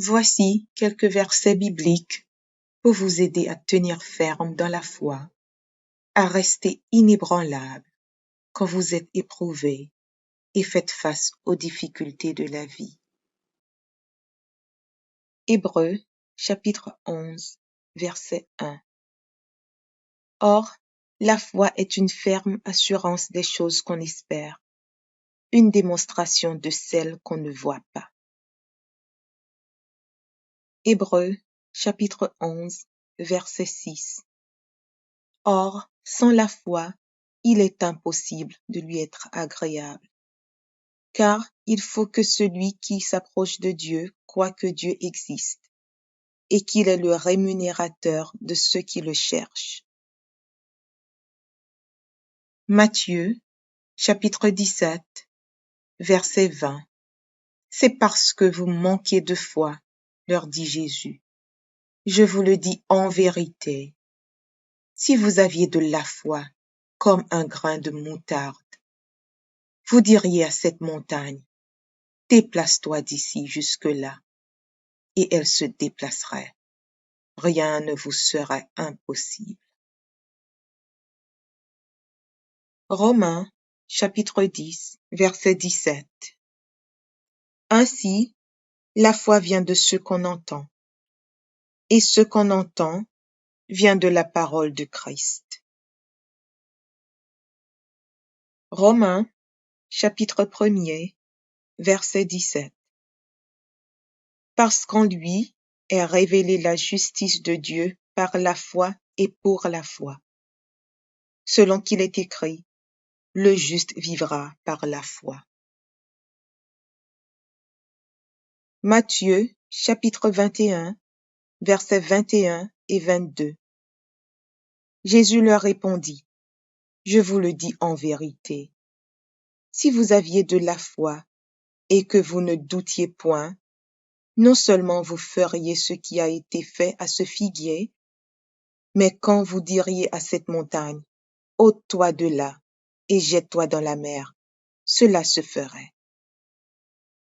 Voici quelques versets bibliques pour vous aider à tenir ferme dans la foi, à rester inébranlable quand vous êtes éprouvé et faites face aux difficultés de la vie. Hébreux, chapitre 11, verset 1. Or, la foi est une ferme assurance des choses qu'on espère, une démonstration de celles qu'on ne voit pas. Hébreux, chapitre 11, verset 6. Or, sans la foi, il est impossible de lui être agréable, car il faut que celui qui s'approche de Dieu croie que Dieu existe et qu'il est le rémunérateur de ceux qui le cherchent. Matthieu, chapitre 17, verset 20. C'est parce que vous manquez de foi, leur dit Jésus. Je vous le dis en vérité. Si vous aviez de la foi comme un grain de moutarde, vous diriez à cette montagne, déplace-toi d'ici jusque-là, et elle se déplacerait. Rien ne vous serait impossible. Romains, chapitre 10, verset 17. Ainsi, la foi vient de ce qu'on entend, et ce qu'on entend vient de la parole de Christ. Romains, chapitre 1er, verset 17. Parce qu'en lui est révélée la justice de Dieu par la foi et pour la foi. Selon qu'il est écrit, le juste vivra par la foi. Matthieu, chapitre 21, versets 21 et 22. Jésus leur répondit, je vous le dis en vérité, si vous aviez de la foi et que vous ne doutiez point, non seulement vous feriez ce qui a été fait à ce figuier, mais quand vous diriez à cette montagne, ôte-toi de là et jette-toi dans la mer, cela se ferait.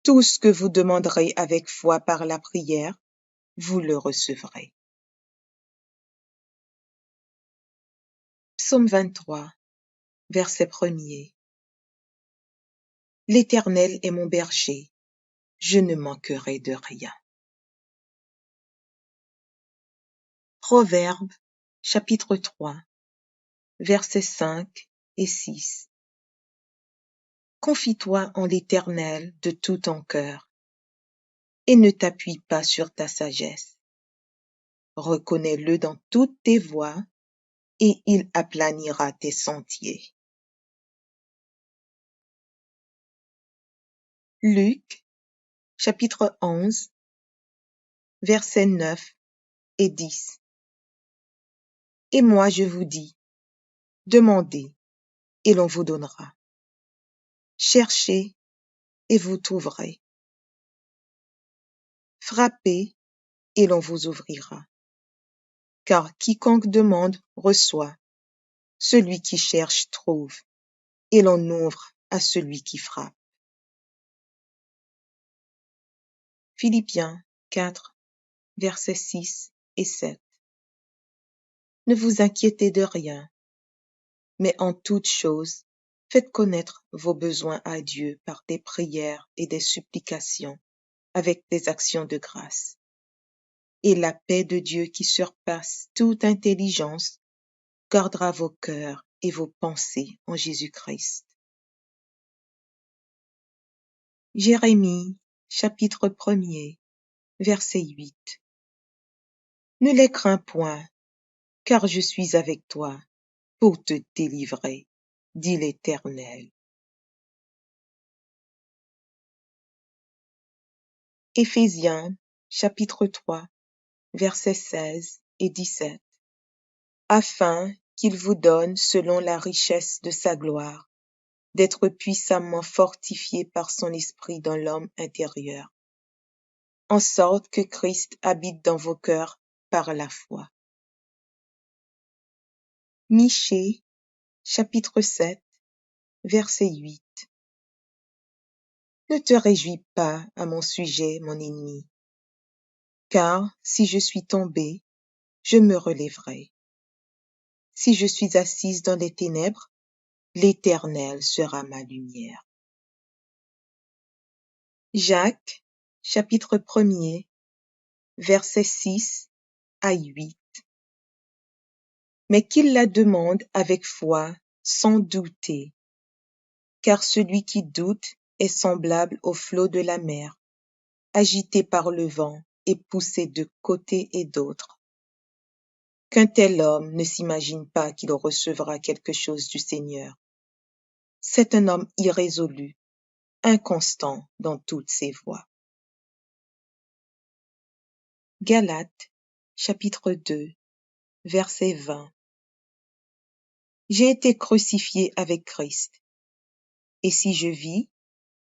Tout ce que vous demanderez avec foi par la prière, vous le recevrez. Psaume 23, verset 1er. L'Éternel est mon berger, je ne manquerai de rien. Proverbes, chapitre 3, versets 5 et 6. Confie-toi en l'Éternel de tout ton cœur, et ne t'appuie pas sur ta sagesse. Reconnais-le dans toutes tes voies, et il aplanira tes sentiers. Luc, chapitre 11, versets 9 et 10. Et moi je vous dis, demandez, et l'on vous donnera. Cherchez, et vous trouverez. Frappez, et l'on vous ouvrira. Car quiconque demande reçoit, celui qui cherche trouve, et l'on ouvre à celui qui frappe. Philippiens 4, versets 6 et 7. Ne vous inquiétez de rien, mais en toute chose, faites connaître vos besoins à Dieu par des prières et des supplications, avec des actions de grâce. Et la paix de Dieu qui surpasse toute intelligence gardera vos cœurs et vos pensées en Jésus-Christ. Jérémie, chapitre 1er, verset 8. Ne les crains point, car je suis avec toi pour te délivrer, dit l'Éternel. Éphésiens, chapitre 3, versets 16 et 17. Afin qu'il vous donne, selon la richesse de sa gloire, d'être puissamment fortifié par son esprit dans l'homme intérieur, en sorte que Christ habite dans vos cœurs par la foi. Michée, chapitre 7, verset 8. Ne te réjouis pas à mon sujet, mon ennemi, Car si je suis tombée, je me relèverai. Si je suis assise dans les ténèbres, l'Éternel sera ma lumière. Jacques, chapitre 1er, versets 6 à 8. Mais qu'il la demande avec foi, sans douter, car celui qui doute est semblable au flot de la mer, agité par le vent et poussé de côté et d'autre. Qu'un tel homme ne s'imagine pas qu'il recevra quelque chose du Seigneur. C'est un homme irrésolu, inconstant dans toutes ses voies. Galates, chapitre 2, verset 20. J'ai été crucifié avec Christ, et si je vis,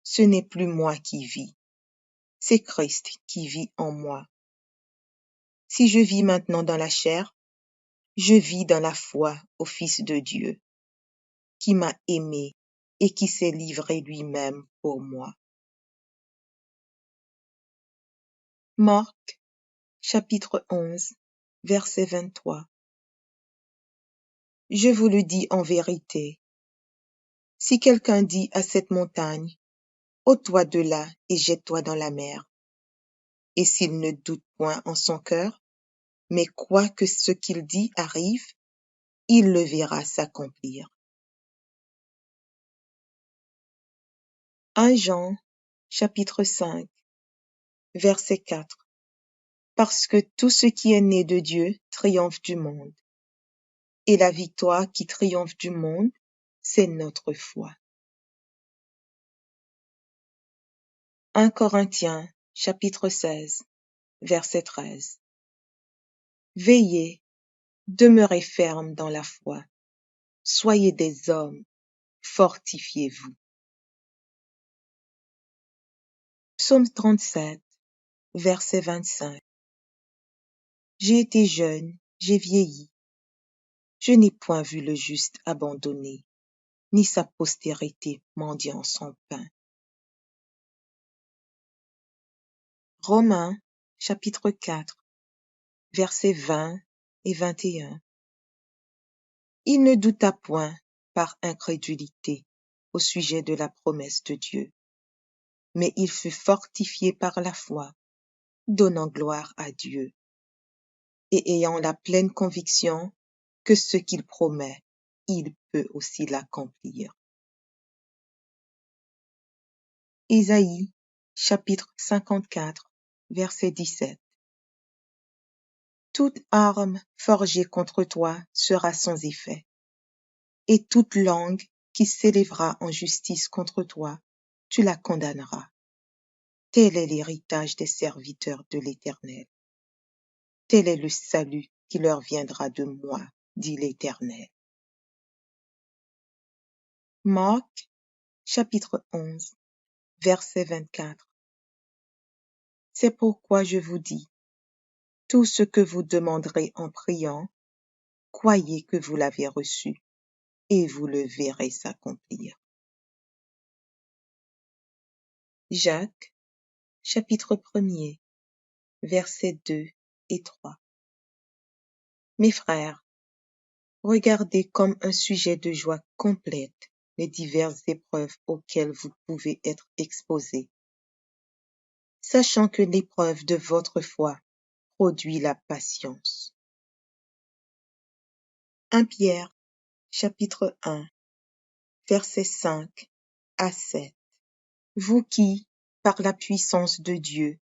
ce n'est plus moi qui vis, c'est Christ qui vit en moi. Si je vis maintenant dans la chair, je vis dans la foi au Fils de Dieu, qui m'a aimé et qui s'est livré lui-même pour moi. Marc, chapitre 11, verset 23. Je vous le dis en vérité, si quelqu'un dit à cette montagne, ôte-toi de là et jette-toi dans la mer, et s'il ne doute point en son cœur, mais croit que ce qu'il dit arrive, il le verra s'accomplir. 1 Jean, chapitre 5, verset 4. Parce que tout ce qui est né de Dieu triomphe du monde. Et la victoire qui triomphe du monde, c'est notre foi. 1 Corinthiens, chapitre 16, verset 13. Veillez, demeurez fermes dans la foi. Soyez des hommes, fortifiez-vous. Psaume 37, verset 25. J'ai été jeune, j'ai vieilli. Je n'ai point vu le juste abandonné, ni sa postérité mendiant son pain. Romains, chapitre 4, versets 20 et 21. Il ne douta point par incrédulité au sujet de la promesse de Dieu, mais il fut fortifié par la foi, donnant gloire à Dieu, et ayant la pleine conviction que ce qu'il promet, il peut aussi l'accomplir. Isaïe, chapitre 54, verset 17. Toute arme forgée contre toi sera sans effet, et toute langue qui s'élèvera en justice contre toi, tu la condamneras. Tel est l'héritage des serviteurs de l'Éternel. Tel est le salut qui leur viendra de moi, dit l'Éternel. Marc, chapitre 11, verset 24. C'est pourquoi je vous dis, tout ce que vous demanderez en priant, croyez que vous l'avez reçu, et vous le verrez s'accomplir. Jacques, chapitre 1er, versets 2 et 3. Mes frères, regardez comme un sujet de joie complète les diverses épreuves auxquelles vous pouvez être exposés, sachant que l'épreuve de votre foi produit la patience. 1 Pierre, chapitre 1, versets 5 à 7. Vous qui, par la puissance de Dieu,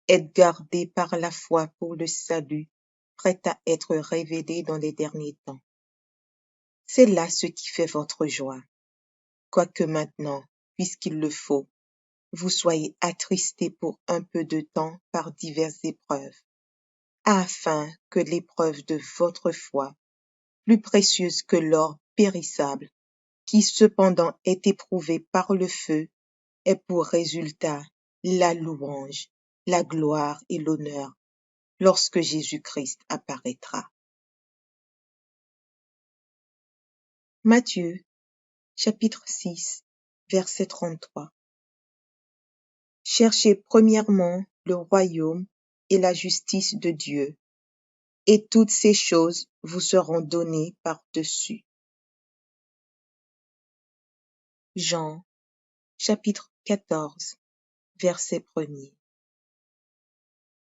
êtes gardés par la foi pour le salut, prêt à être révélé dans les derniers temps. C'est là ce qui fait votre joie, quoique maintenant, puisqu'il le faut, vous soyez attristés pour un peu de temps par diverses épreuves, afin que l'épreuve de votre foi, plus précieuse que l'or périssable, qui cependant est éprouvé par le feu, ait pour résultat la louange, la gloire et l'honneur lorsque Jésus-Christ apparaîtra. Matthieu, chapitre 6, verset 33. Cherchez premièrement le royaume et la justice de Dieu, et toutes ces choses vous seront données par-dessus. Jean, chapitre 14, verset 1er.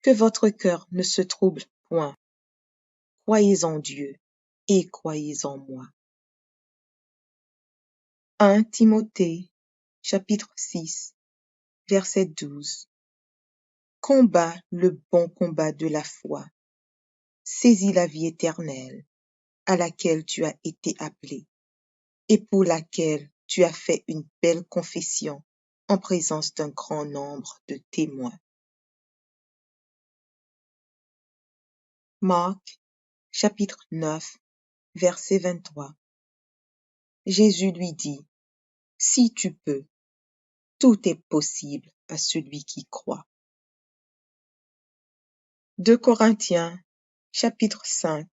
Que votre cœur ne se trouble point. Croyez en Dieu et croyez en moi. 1 Timothée, chapitre 6, verset 12. Combat le bon combat de la foi. Saisis la vie éternelle, à laquelle tu as été appelé, et pour laquelle tu as fait une belle confession en présence d'un grand nombre de témoins. Marc, chapitre 9, verset 23. Jésus lui dit, « Si tu peux, tout est possible à celui qui croit. » 2 Corinthiens, chapitre 5,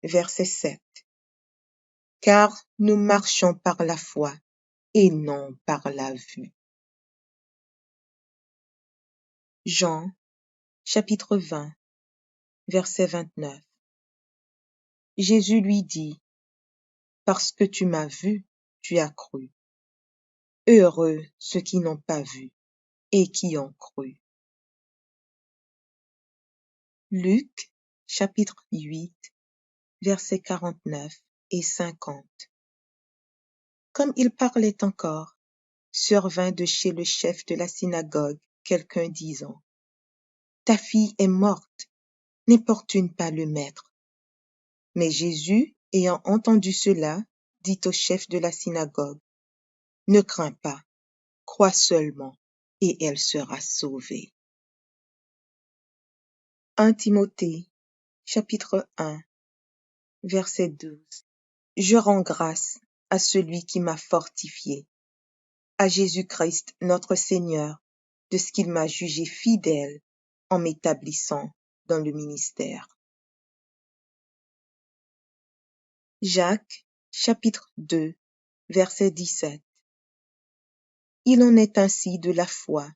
verset 7. Car nous marchons par la foi et non par la vue. Jean, chapitre 20, verset 29. Jésus lui dit, « Parce que tu m'as vu, tu as cru. Heureux ceux qui n'ont pas vu et qui ont cru. » Luc, chapitre 8, versets 49 et 50. Comme il parlait encore, survint de chez le chef de la synagogue quelqu'un disant, « Ta fille est morte, n'importune pas le maître. » Mais Jésus, ayant entendu cela, dit au chef de la synagogue, « Ne crains pas, crois seulement, et elle sera sauvée. » 1 Timothée, chapitre 1, verset 12. Je rends grâce à celui qui m'a fortifié, à Jésus-Christ notre Seigneur, de ce qu'il m'a jugé fidèle en m'établissant dans le ministère. Jacques, chapitre 2, verset 17. Il en est ainsi de la foi.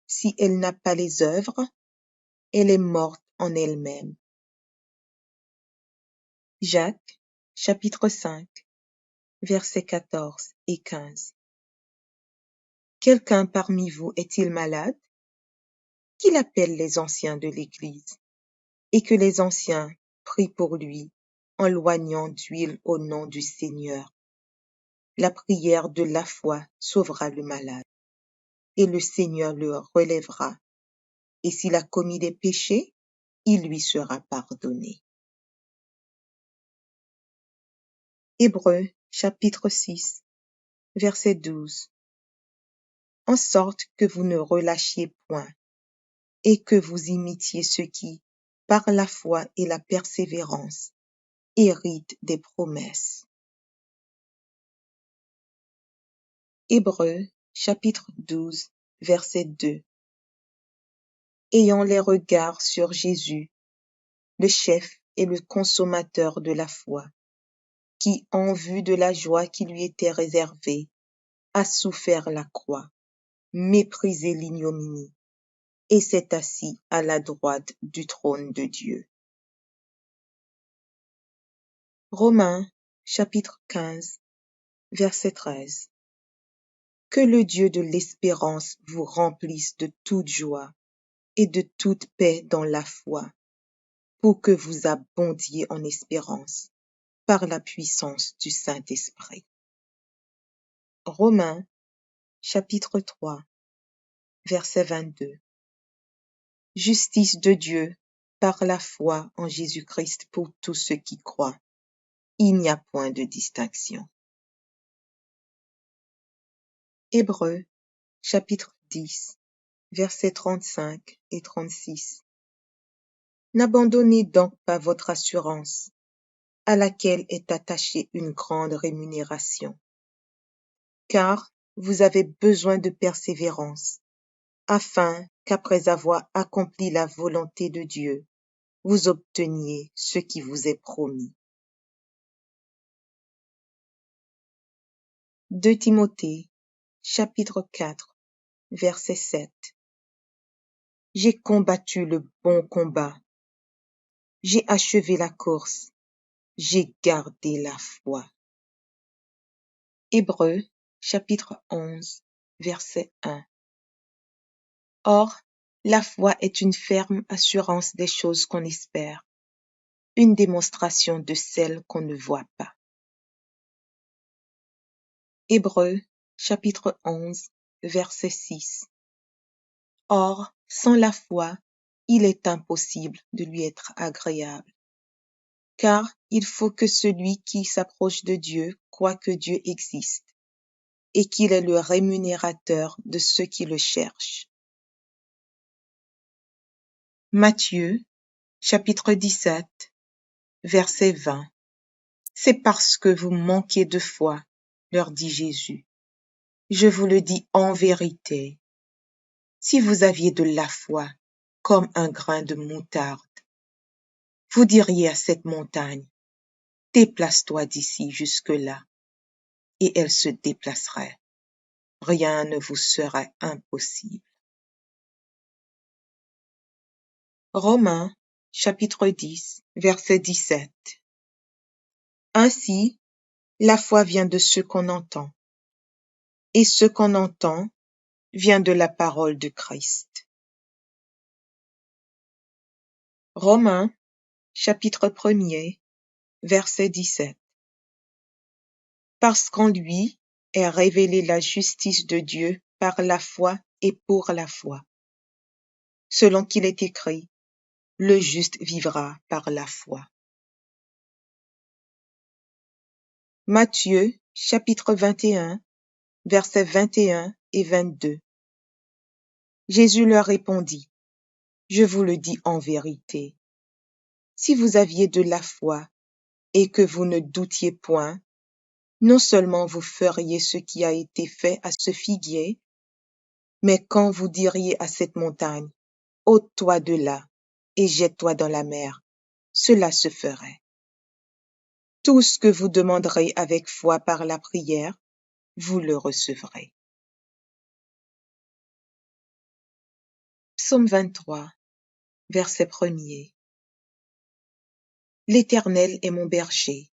Si elle n'a pas les œuvres, elle est morte en elle-même. Jacques, chapitre 5, versets 14 et 15. Quelqu'un parmi vous est-il malade? Qu'il appelle les anciens de l'Église, et que les anciens prient pour lui, en loignant d'huile au nom du Seigneur. La prière de la foi sauvera le malade, et le Seigneur le relèvera, et s'il a commis des péchés, il lui sera pardonné. Hébreux, chapitre 6, verset 12. En sorte que vous ne relâchiez point, et que vous imitiez ceux qui, par la foi et la persévérance, héritent des promesses. Hébreux, chapitre 12, verset 2. Ayant les regards sur Jésus, le chef et le consommateur de la foi, qui, en vue de la joie qui lui était réservée, a souffert la croix, méprisé l'ignominie, et s'est assis à la droite du trône de Dieu. Romains, chapitre 15, verset 13. Que le Dieu de l'espérance vous remplisse de toute joie et de toute paix dans la foi, pour que vous abondiez en espérance par la puissance du Saint-Esprit. Romains, chapitre 3, verset 22. Justice de Dieu par la foi en Jésus-Christ pour tous ceux qui croient. Il n'y a point de distinction. Hébreux, chapitre 10, versets 35 et 36. N'abandonnez donc pas votre assurance, à laquelle est attachée une grande rémunération, car vous avez besoin de persévérance, afin qu'après avoir accompli la volonté de Dieu, vous obteniez ce qui vous est promis. 2 Timothée, chapitre 4, verset 7. J'ai combattu le bon combat. J'ai achevé la course. J'ai gardé la foi. Hébreux, chapitre 11, verset 1. Or, la foi est une ferme assurance des choses qu'on espère, une démonstration de celles qu'on ne voit pas. Hébreux, chapitre 11, verset 6. Or, sans la foi, il est impossible de lui être agréable, car il faut que celui qui s'approche de Dieu croit que Dieu existe et qu'il est le rémunérateur de ceux qui le cherchent. Matthieu, chapitre 17, verset 20. C'est parce que vous manquez de foi, leur dit Jésus. Je vous le dis en vérité. Si vous aviez de la foi, comme un grain de moutarde, vous diriez à cette montagne, déplace-toi d'ici jusque-là, et elle se déplacerait. Rien ne vous serait impossible. Romains, chapitre 10, verset 17. Ainsi, la foi vient de ce qu'on entend, et ce qu'on entend vient de la parole de Christ. Romains, chapitre 1er, verset 17. Parce qu'en lui est révélée la justice de Dieu par la foi et pour la foi. Selon qu'il est écrit, le juste vivra par la foi. Matthieu, chapitre 21, versets 21 et 22. Jésus leur répondit, je vous le dis en vérité, si vous aviez de la foi et que vous ne doutiez point, non seulement vous feriez ce qui a été fait à ce figuier, mais quand vous diriez à cette montagne, ôte-toi de là et jette-toi dans la mer, cela se ferait. Tout ce que vous demanderez avec foi par la prière, vous le recevrez. Psaume 23, verset 1er. L'Éternel est mon berger,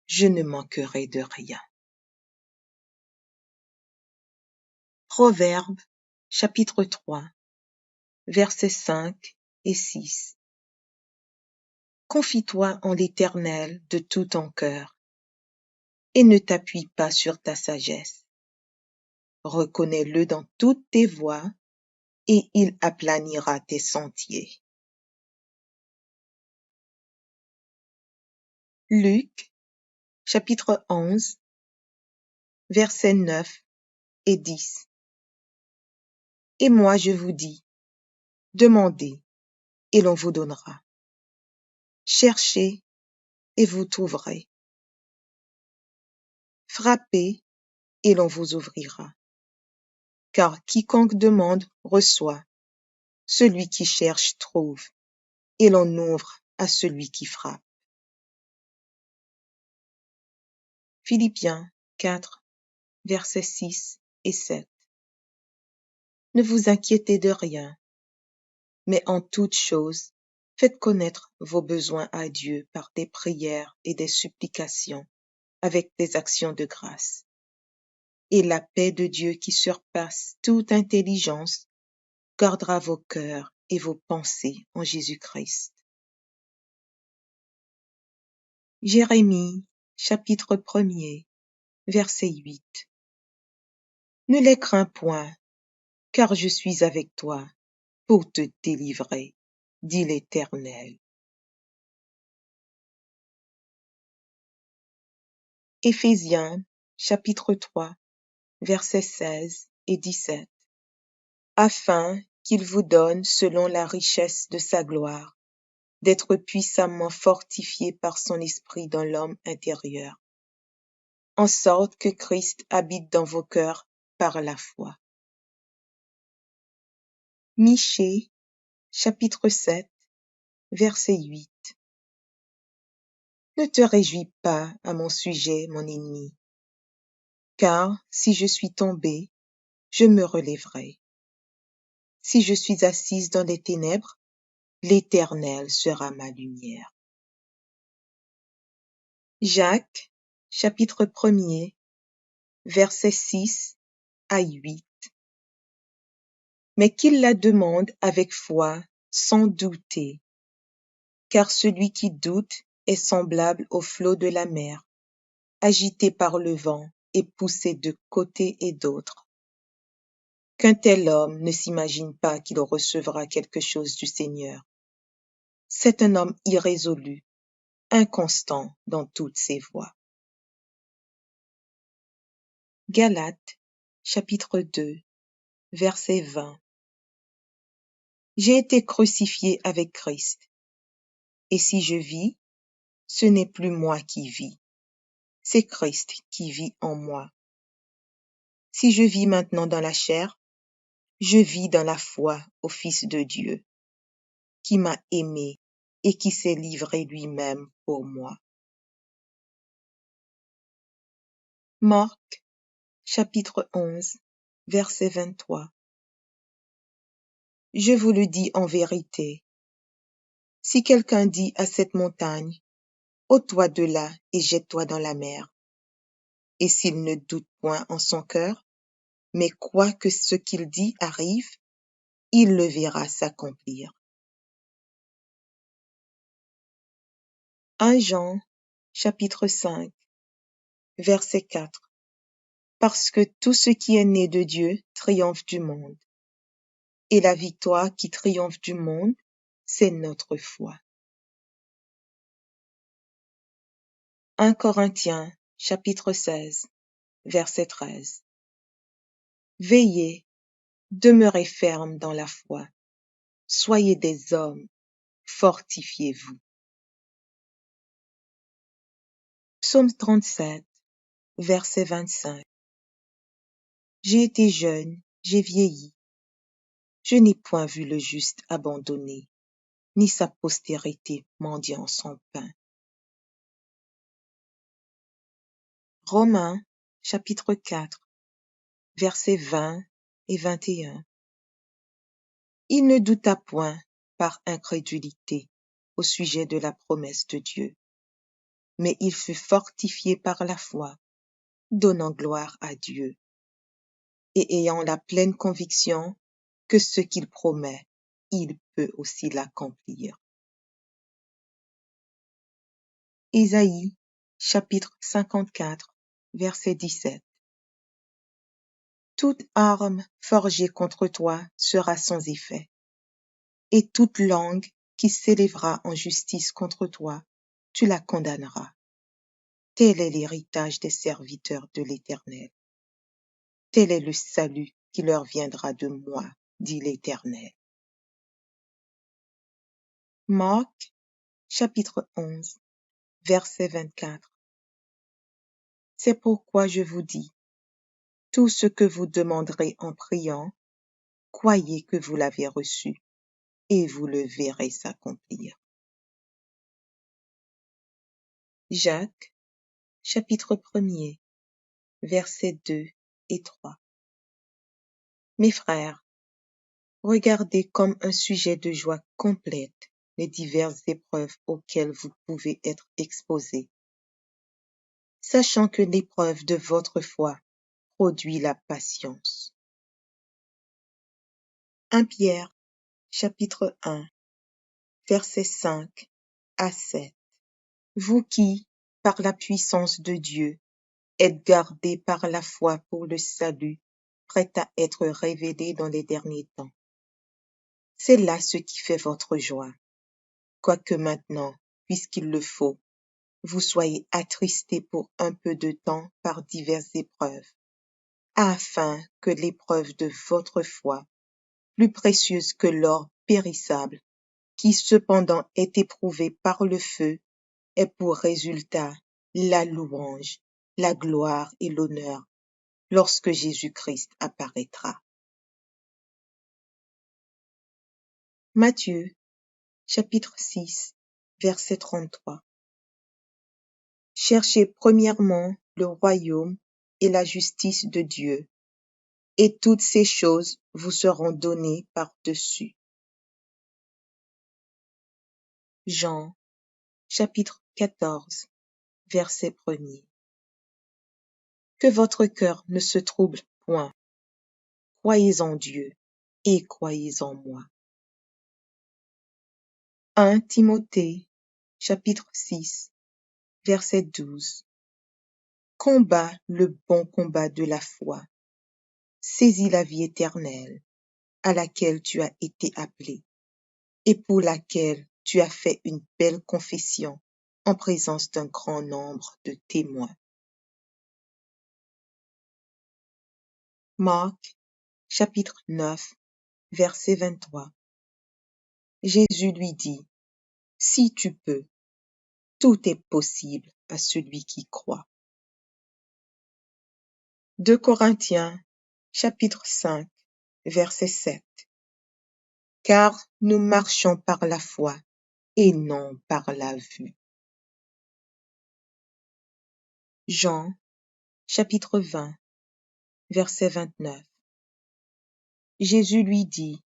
je ne manquerai de rien. Proverbes, chapitre 3, versets 5 et 6. Confie-toi en l'Éternel de tout ton cœur, et ne t'appuie pas sur ta sagesse. Reconnais-le dans toutes tes voies, et il aplanira tes sentiers. Luc, chapitre 11, versets 9 et 10. Et moi je vous dis, demandez, et l'on vous donnera. Cherchez, et vous trouverez. Frappez, et l'on vous ouvrira. Car quiconque demande reçoit, celui qui cherche trouve, et l'on ouvre à celui qui frappe. Philippiens 4, versets 6 et 7. Ne vous inquiétez de rien, mais en toute chose, faites connaître vos besoins à Dieu par des prières et des supplications, avec des actions de grâce. Et la paix de Dieu qui surpasse toute intelligence gardera vos cœurs et vos pensées en Jésus-Christ. Jérémie, chapitre 1er, verset 8. Ne les crains point, car je suis avec toi pour te délivrer, dit l'Éternel. Éphésiens, chapitre 3, versets 16 et 17. Afin qu'il vous donne, selon la richesse de sa gloire, d'être puissamment fortifié par son esprit dans l'homme intérieur, en sorte que Christ habite dans vos cœurs par la foi. Michée, chapitre 7, verset 8. Ne te réjouis pas à mon sujet, mon ennemi, car si je suis tombé, je me relèverai. Si je suis assise dans les ténèbres, l'Éternel sera ma lumière. Jacques, chapitre 1er, versets 6 à 8. Mais qu'il la demande avec foi, sans douter, car celui qui doute est semblable au flot de la mer, agité par le vent et poussé de côté et d'autre. Qu'un tel homme ne s'imagine pas qu'il recevra quelque chose du Seigneur. C'est un homme irrésolu, inconstant dans toutes ses voies. Galates, chapitre 2, verset 20. J'ai été crucifié avec Christ, et si je vis, ce n'est plus moi qui vis, c'est Christ qui vit en moi. Si je vis maintenant dans la chair, je vis dans la foi au Fils de Dieu, qui m'a aimé et qui s'est livré lui-même pour moi. Marc, chapitre 11, verset 23. Je vous le dis en vérité, si quelqu'un dit à cette montagne, ôte-toi de là et jette-toi dans la mer, et s'il ne doute point en son cœur, mais croit que ce qu'il dit arrive, il le verra s'accomplir. 1 Jean, chapitre 5, verset 4. Parce que tout ce qui est né de Dieu triomphe du monde. Et la victoire qui triomphe du monde, c'est notre foi. 1 Corinthiens, chapitre 16, verset 13. Veillez, demeurez fermes dans la foi. Soyez des hommes, fortifiez-vous. Psaume 37, verset 25. J'ai été jeune, j'ai vieilli. Je n'ai point vu le juste abandonné, ni sa postérité mendiant son pain. Romains, chapitre 4, versets 20 et 21. Il ne douta point par incrédulité au sujet de la promesse de Dieu, mais il fut fortifié par la foi, donnant gloire à Dieu, et ayant la pleine conviction que ce qu'il promet, il peut aussi l'accomplir. Ésaïe, chapitre 54, verset 17. Toute arme forgée contre toi sera sans effet, et toute langue qui s'élèvera en justice contre toi, tu la condamneras. Tel est l'héritage des serviteurs de l'Éternel. Tel est le salut qui leur viendra de moi, dit l'Éternel. Marc, chapitre 11, verset 24. C'est pourquoi je vous dis, tout ce que vous demanderez en priant, croyez que vous l'avez reçu, et vous le verrez s'accomplir. Jacques, chapitre 1er, versets 2 et 3. Mes frères, regardez comme un sujet de joie complète les diverses épreuves auxquelles vous pouvez être exposés, sachant que l'épreuve de votre foi produit la patience. 1 Pierre, chapitre 1, versets 5 à 7. Vous qui, par la puissance de Dieu, êtes gardés par la foi pour le salut, prêt à être révélé dans les derniers temps. C'est là ce qui fait votre joie, quoique maintenant, puisqu'il le faut, vous soyez attristés pour un peu de temps par diverses épreuves, afin que l'épreuve de votre foi, plus précieuse que l'or périssable, qui cependant est éprouvé par le feu, ait pour résultat la louange, la gloire et l'honneur lorsque Jésus-Christ apparaîtra. Matthieu, chapitre 6, verset 33. Cherchez premièrement le royaume et la justice de Dieu, et toutes ces choses vous seront données par-dessus. Jean, chapitre 14, verset 1er. Que votre cœur ne se trouble point. Croyez en Dieu et croyez en moi. 1 Timothée, chapitre 6, verset 12. Combat le bon combat de la foi. Saisis la vie éternelle, à laquelle tu as été appelé, et pour laquelle tu as fait une belle confession en présence d'un grand nombre de témoins. Marc, chapitre 9, verset 23. Jésus lui dit, « Si tu peux, tout est possible à celui qui croit. » 2 Corinthiens, chapitre 5, verset 7. Car nous marchons par la foi et non par la vue. Jean, chapitre 20, verset 29. Jésus lui dit,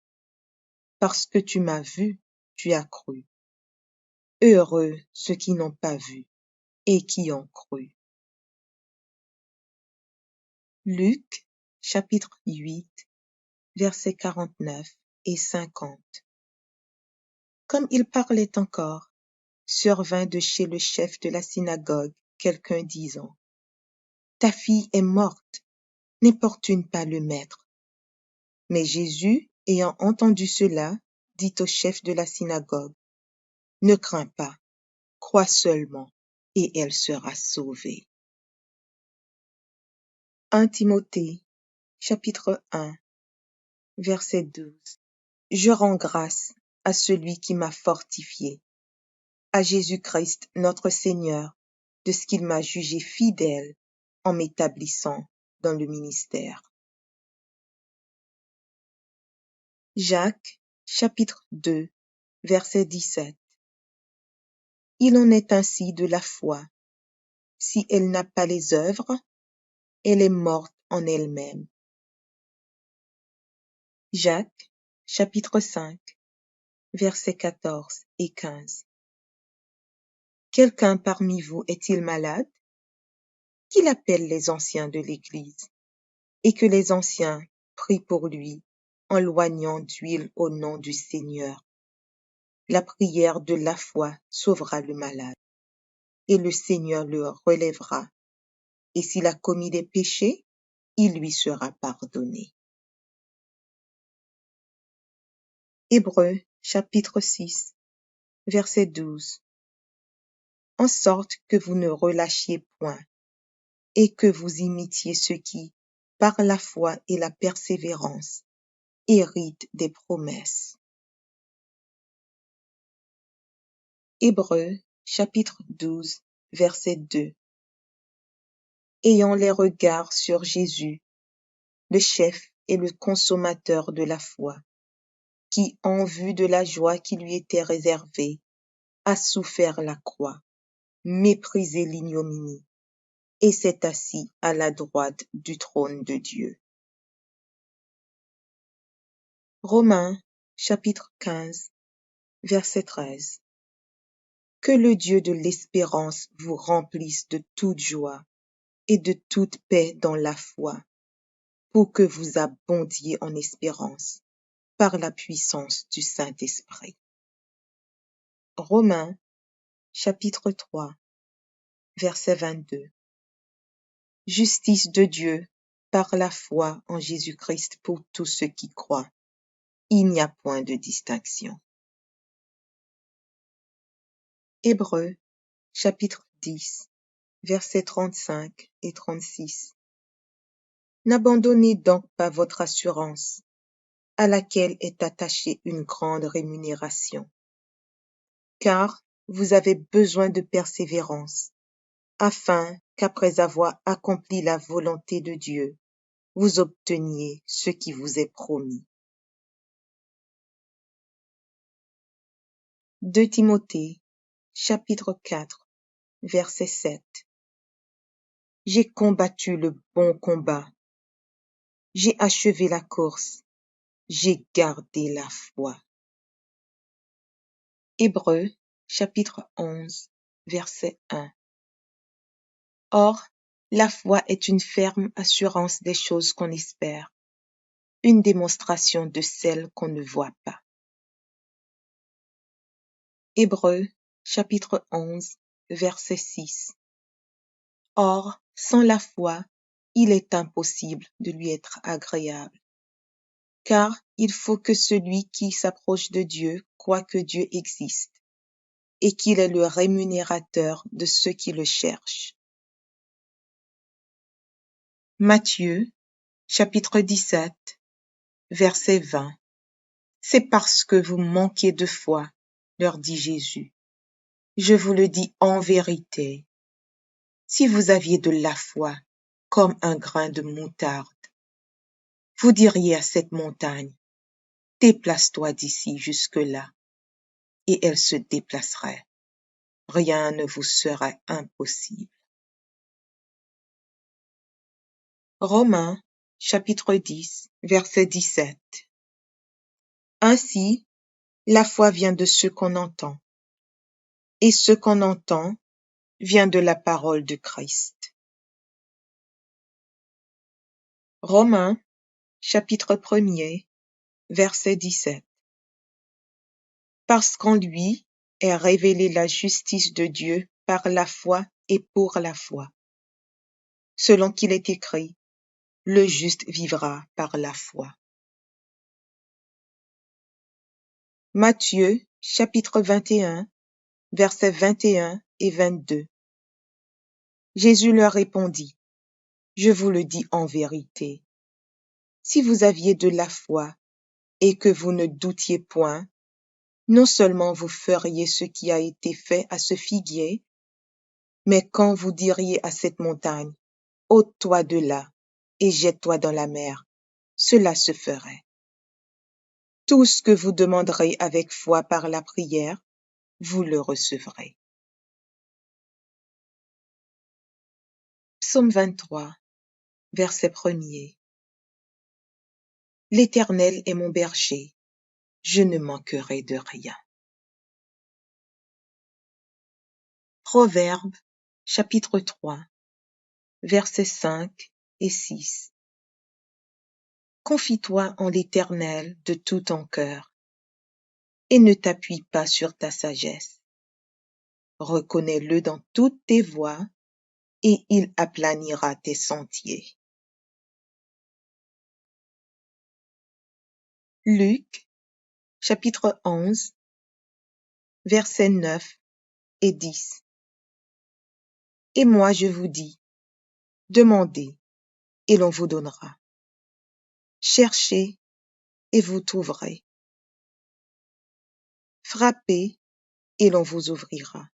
« Parce que tu m'as vu, tu as cru. Heureux ceux qui n'ont pas vu et qui ont cru. » Luc, chapitre 8, versets 49 et 50. Comme il parlait encore, survint de chez le chef de la synagogue quelqu'un disant, « Ta fille est morte, n'importune pas le maître. » Mais Jésus, ayant entendu cela, dit au chef de la synagogue, « Ne crains pas, crois seulement, et elle sera sauvée. » 1 Timothée, chapitre 1, verset 12. Je rends grâce à celui qui m'a fortifié, à Jésus-Christ notre Seigneur, de ce qu'il m'a jugé fidèle en m'établissant dans le ministère. Jacques, chapitre 2, verset 17. Il en est ainsi de la foi. Si elle n'a pas les œuvres, elle est morte en elle-même. Jacques, chapitre 5, versets 14 et 15. Quelqu'un parmi vous est-il malade? Qu'il appelle les anciens de l'Église, et que les anciens prient pour lui, en loignant d'huile au nom du Seigneur. La prière de la foi sauvera le malade, et le Seigneur le relèvera, et s'il a commis des péchés, il lui sera pardonné. Hébreux, chapitre 6, verset 12. En sorte que vous ne relâchiez point, et que vous imitiez ceux qui, par la foi et la persévérance, héritent des promesses. Hébreux, chapitre 12, verset 2. Ayant les regards sur Jésus, le chef et le consommateur de la foi, qui, en vue de la joie qui lui était réservée, a souffert la croix, méprisé l'ignominie, et s'est assis à la droite du trône de Dieu. Romains, chapitre 15, verset 13. Que le Dieu de l'espérance vous remplisse de toute joie et de toute paix dans la foi, pour que vous abondiez en espérance, par la puissance du Saint-Esprit. Romains, chapitre 3, verset 22. Justice de Dieu par la foi en Jésus-Christ pour tous ceux qui croient. Il n'y a point de distinction. Hébreux, chapitre 10, versets 35 et 36. N'abandonnez donc pas votre assurance, à laquelle est attachée une grande rémunération, car vous avez besoin de persévérance, afin qu'après avoir accompli la volonté de Dieu, vous obteniez ce qui vous est promis. 2 Timothée, chapitre 4, verset 7. J'ai combattu le bon combat. j'ai achevé la course, j'ai gardé la foi. Hébreux, chapitre 11, verset 1. Or, la foi est une ferme assurance des choses qu'on espère, une démonstration de celles qu'on ne voit pas. Hébreux, chapitre 11, verset 6. Or, sans la foi, il est impossible de lui être agréable, car il faut que celui qui s'approche de Dieu croie que Dieu existe et qu'il est le rémunérateur de ceux qui le cherchent. Matthieu, chapitre 17, verset 20. C'est parce que vous manquez de foi, leur dit Jésus. Je vous le dis en vérité. Si vous aviez de la foi, comme un grain de moutarde, vous diriez à cette montagne, déplace-toi d'ici jusque-là, et elle se déplacerait. Rien ne vous serait impossible. Romains, chapitre 10, verset 17. Ainsi, la foi vient de ce qu'on entend, et ce qu'on entend vient de la parole de Christ. Romains, chapitre 1er, verset 17. Parce qu'en lui est révélée la justice de Dieu par la foi et pour la foi. Selon qu'il est écrit, le juste vivra par la foi. Matthieu, chapitre 21, versets 21 et 22. Jésus leur répondit, je vous le dis en vérité, si vous aviez de la foi et que vous ne doutiez point, non seulement vous feriez ce qui a été fait à ce figuier, mais quand vous diriez à cette montagne, ôte-toi de là et jette-toi dans la mer, cela se ferait. Tout ce que vous demanderez avec foi par la prière, vous le recevrez. Psaume 23, verset 1er. L'Éternel est mon berger, je ne manquerai de rien. Proverbes, chapitre 3, versets 5 et 6. Confie-toi en l'Éternel de tout ton cœur, et ne t'appuie pas sur ta sagesse. Reconnais-le dans toutes tes voies, et il aplanira tes sentiers. Luc, chapitre 11, versets 9 et 10. Et moi je vous dis, demandez, et l'on vous donnera. Cherchez, et vous trouverez. Frappez, et l'on vous ouvrira.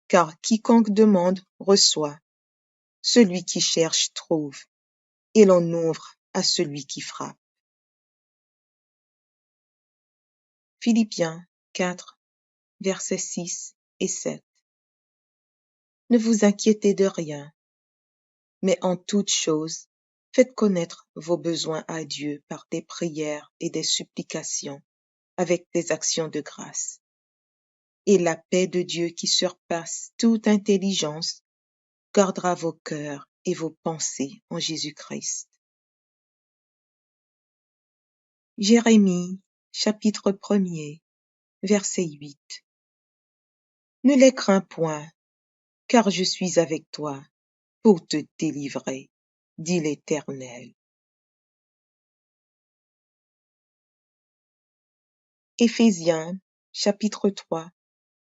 Car quiconque demande reçoit, celui qui cherche trouve, et l'on ouvre à celui qui frappe. Philippiens 4, versets 6 et 7. Ne vous inquiétez de rien, mais en toute chose, faites connaître vos besoins à Dieu par des prières et des supplications, avec des actions de grâce. Et la paix de Dieu qui surpasse toute intelligence gardera vos cœurs et vos pensées en Jésus-Christ. Jérémie, chapitre 1er, verset 8. Ne les crains point, car je suis avec toi pour te délivrer, dit l'Éternel. Éphésiens, chapitre 3,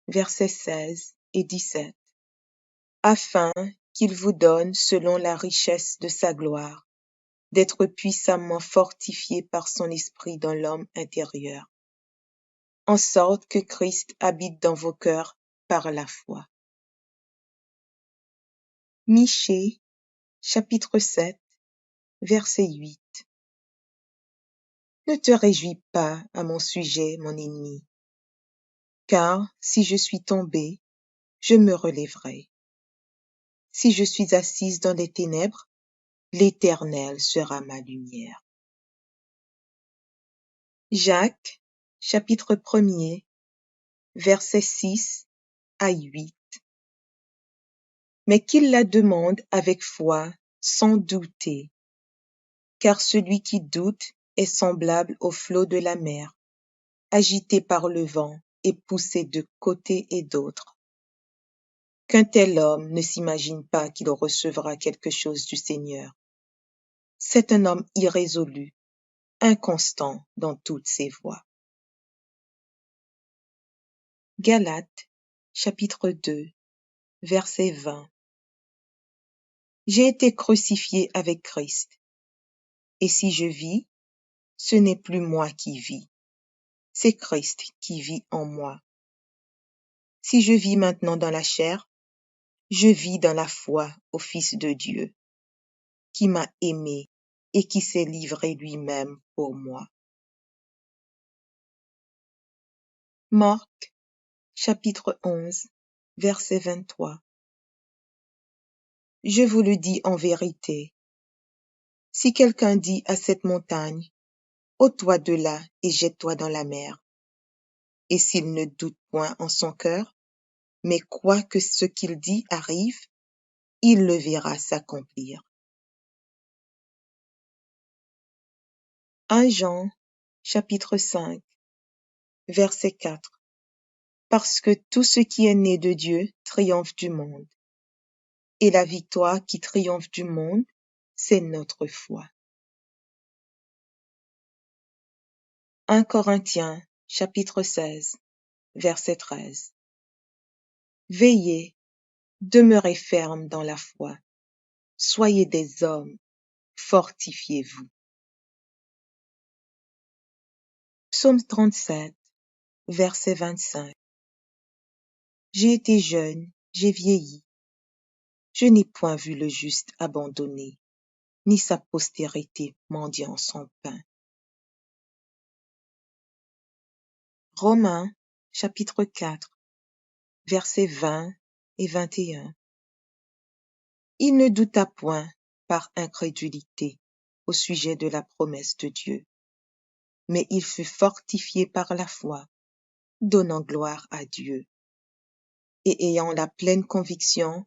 versets 16 et 17. Afin qu'il vous donne, selon la richesse de sa gloire, d'être puissamment fortifié par son esprit dans l'homme intérieur, en sorte que Christ habite dans vos cœurs par la foi. Michée, chapitre 7, verset 8. Ne te réjouis pas à mon sujet, mon ennemi, car si je suis tombé, je me relèverai. Si je suis assise dans les ténèbres, l'Éternel sera ma lumière. Jacques, chapitre 1er, versets 6 à 8. Mais qu'il la demande avec foi, sans douter, car celui qui doute est semblable au flot de la mer, agité par le vent et poussé de côté et d'autre. Qu'un tel homme ne s'imagine pas qu'il recevra quelque chose du Seigneur. C'est un homme irrésolu, inconstant dans toutes ses voies. Galates, chapitre 2, verset 20. J'ai été crucifié avec Christ, et si je vis, ce n'est plus moi qui vis, c'est Christ qui vit en moi. Si je vis maintenant dans la chair, je vis dans la foi au Fils de Dieu, qui m'a aimé et qui s'est livré lui-même pour moi. Marc, chapitre 11, verset 23. Je vous le dis en vérité, si quelqu'un dit à cette montagne, ôte-toi de là et jette-toi dans la mer, et s'il ne doute point en son cœur, mais croit que ce qu'il dit arrive, il le verra s'accomplir. 1 Jean, chapitre 5, verset 4. Parce que tout ce qui est né de Dieu triomphe du monde. Et la victoire qui triomphe du monde, c'est notre foi. 1 Corinthiens, chapitre 16, verset 13. Veillez, demeurez fermes dans la foi. Soyez des hommes, fortifiez-vous. Psaume 37, verset 25. J'ai été jeune, j'ai vieilli. Je n'ai point vu le juste abandonné, ni sa postérité mendiant son pain. Romains, chapitre 4, versets 20 et 21. Il ne douta point par incrédulité au sujet de la promesse de Dieu, mais il fut fortifié par la foi, donnant gloire à Dieu, et ayant la pleine conviction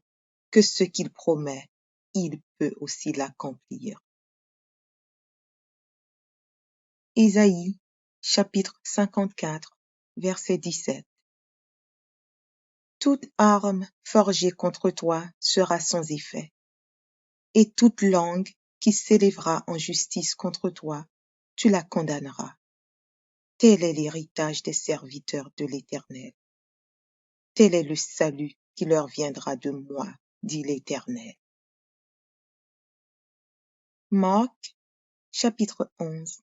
que ce qu'il promet, il peut aussi l'accomplir. Isaïe, chapitre 54, verset 17. Toute arme forgée contre toi sera sans effet, et toute langue qui s'élèvera en justice contre toi, tu la condamneras. Tel est l'héritage des serviteurs de l'Éternel. Tel est le salut qui leur viendra de moi, dit l'Éternel. Marc, chapitre 11,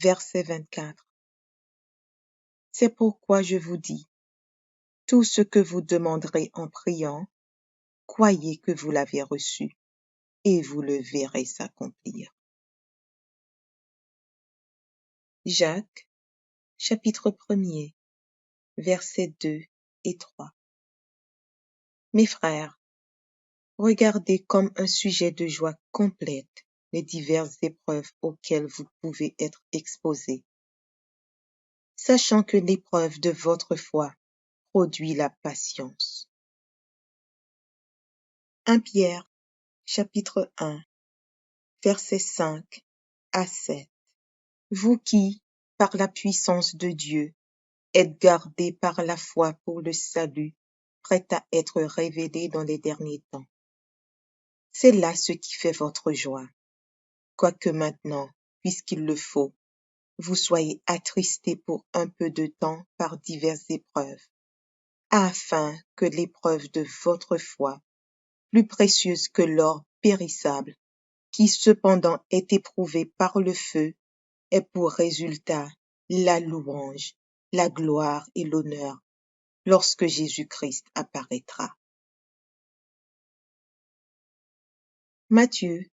verset 24. C'est pourquoi je vous dis, tout ce que vous demanderez en priant, croyez que vous l'avez reçu, et vous le verrez s'accomplir. Jacques, chapitre 1er, versets 2 et 3. Mes frères, regardez comme un sujet de joie complète les diverses épreuves auxquelles vous pouvez être exposés, sachant que l'épreuve de votre foi produit la patience. 1 Pierre, chapitre 1, versets 5 à 7. Vous qui, par la puissance de Dieu, êtes gardés par la foi pour le salut, prêt à être révélé dans les derniers temps. C'est là ce qui fait votre joie, quoique maintenant, puisqu'il le faut, vous soyez attristés pour un peu de temps par diverses épreuves, afin que l'épreuve de votre foi, plus précieuse que l'or périssable, qui cependant est éprouvé par le feu, ait pour résultat la louange, la gloire et l'honneur lorsque Jésus-Christ apparaîtra. Matthieu,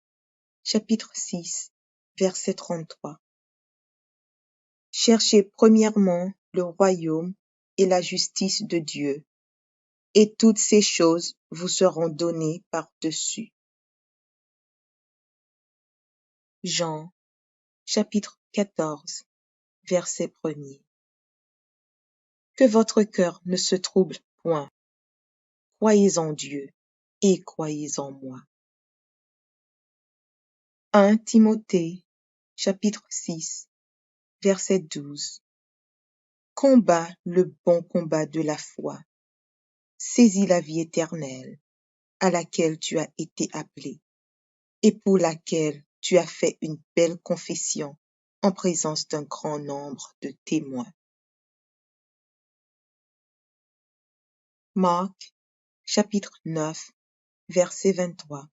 chapitre 6, verset 33. Cherchez premièrement le royaume et la justice de Dieu, et toutes ces choses vous seront données par-dessus. Jean, chapitre 14, verset 1er. Que votre cœur ne se trouble point. Croyez en Dieu et croyez en moi. 1 Timothée, chapitre 6, verset 12. Combat le bon combat de la foi. Saisis la vie éternelle, à laquelle tu as été appelé, et pour laquelle tu as fait une belle confession en présence d'un grand nombre de témoins. Marc, chapitre 9, verset 23.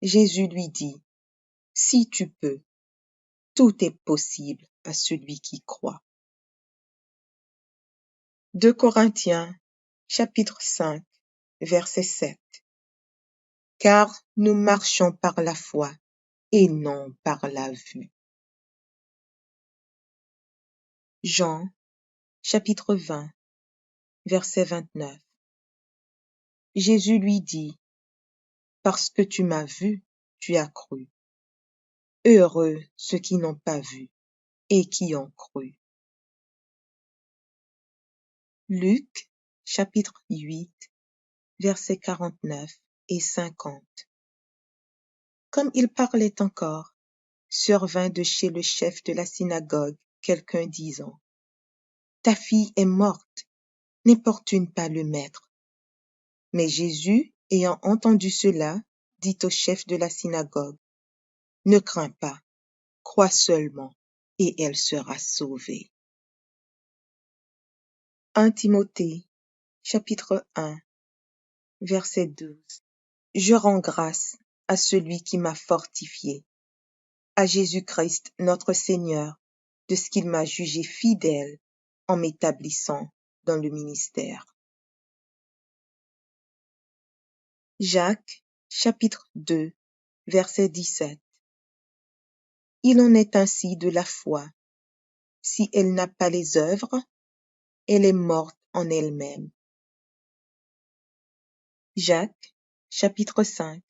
Jésus lui dit, « Si tu peux, tout est possible à celui qui croit. » 2 Corinthiens, chapitre 5, verset 7. Car nous marchons par la foi et non par la vue. Jean, chapitre 20, verset 29. Jésus lui dit, « Parce que tu m'as vu, tu as cru. Heureux ceux qui n'ont pas vu et qui ont cru. » Luc, chapitre 8, versets 49 et 50. Comme il parlait encore, survint de chez le chef de la synagogue quelqu'un disant, « Ta fille est morte, n'importune pas le maître. » Mais Jésus, ayant entendu cela, dit au chef de la synagogue, « Ne crains pas, crois seulement, et elle sera sauvée. » 1 Timothée, chapitre 1, verset 12. Je rends grâce à celui qui m'a fortifié, à Jésus-Christ notre Seigneur, de ce qu'il m'a jugé fidèle en m'établissant dans le ministère. Jacques, chapitre 2, verset 17. Il en est ainsi de la foi. Si elle n'a pas les œuvres, elle est morte en elle-même. Jacques, chapitre 5,